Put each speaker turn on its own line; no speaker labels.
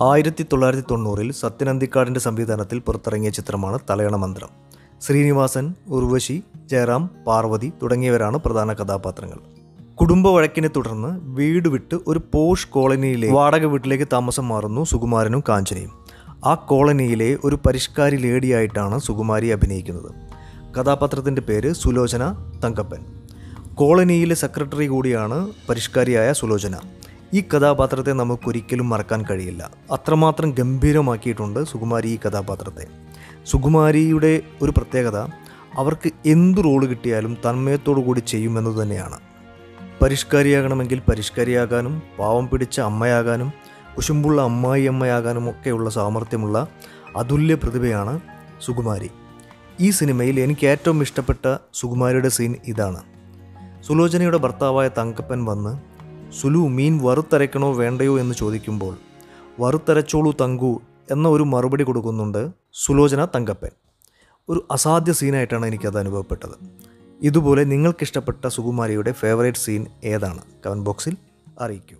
1990-ൽ സത്യൻ അന്തിക്കാടിൻ്റെ സംവിധാനത്തിൽ പുറത്തിറങ്ങിയ ചിത്രമാണ് തലയണ മന്ത്രം. ശ്രീനിവാസൻ, ഉർവശി, ജയറാം, പാർവതി തുടങ്ങിയവരാണ് പ്രധാന കഥാപാത്രങ്ങൾ. കുടുംബ വഴക്കിനെ തുടർന്ന് വീട് വിട്ട് ഒരു പോഷ് കോളനിയിലെ വാടക വീട്ടിലേക്ക് താമസം മാറുന്നു സുകുമാരനും കാഞ്ചനയും. ആ കോളനിയിലെ ഒരു പരിഷ്കാരി ലേഡിയായിട്ടാണ് സുകുമാരി അഭിനയിക്കുന്നത്. കഥാപാത്രത്തിൻ്റെ പേര് സുലോചന തങ്കപ്പൻ. കോളനിയിലെ സെക്രട്ടറി കൂടിയാണ് പരിഷ്കാരിയായ സുലോചന. ഈ കഥാപാത്രത്തെ നമുക്കൊരിക്കലും മറക്കാൻ കഴിയില്ല. അത്രമാത്രം ഗംഭീരമാക്കിയിട്ടുണ്ട് സുകുമാരി ഈ കഥാപാത്രത്തെ. സുകുമാരിയുടെ ഒരു പ്രത്യേകത, അവർക്ക് എന്ത് റോള് കിട്ടിയാലും തന്മയത്തോടു കൂടി ചെയ്യുമെന്നത് തന്നെയാണ്. പരിഷ്കാരിയാകണമെങ്കിൽ പരിഷ്കാരിയാകാനും പാവം പിടിച്ച അമ്മയാകാനും കുശുമ്പുള്ള അമ്മായിയമ്മയാകാനും ഒക്കെയുള്ള സാമർഥ്യമുള്ള അതുല്യ പ്രതിഭയാണ് സുകുമാരി. ഈ സിനിമയിൽ എനിക്ക് ഏറ്റവും ഇഷ്ടപ്പെട്ട സുകുമാരിയുടെ സീൻ ഇതാണ്. സുലോചനയുടെ ഭർത്താവായ തങ്കപ്പൻ വന്ന് സുലു മീൻ വറുത്തരയ്ക്കണോ വേണ്ടയോ എന്ന് ചോദിക്കുമ്പോൾ വറുത്തരച്ചോളൂ തങ്കു എന്ന ഒരു മറുപടി കൊടുക്കുന്നുണ്ട് സുലോചന തങ്കപ്പൻ. ഒരു അസാധ്യ സീനായിട്ടാണ് എനിക്കത് അനുഭവപ്പെട്ടത്. ഇതുപോലെ നിങ്ങൾക്കിഷ്ടപ്പെട്ട സുകുമാരിയുടെ ഫേവറേറ്റ് സീൻ ഏതാണ്? കമൻറ്റ് ബോക്സിൽ അറിയിക്കൂ.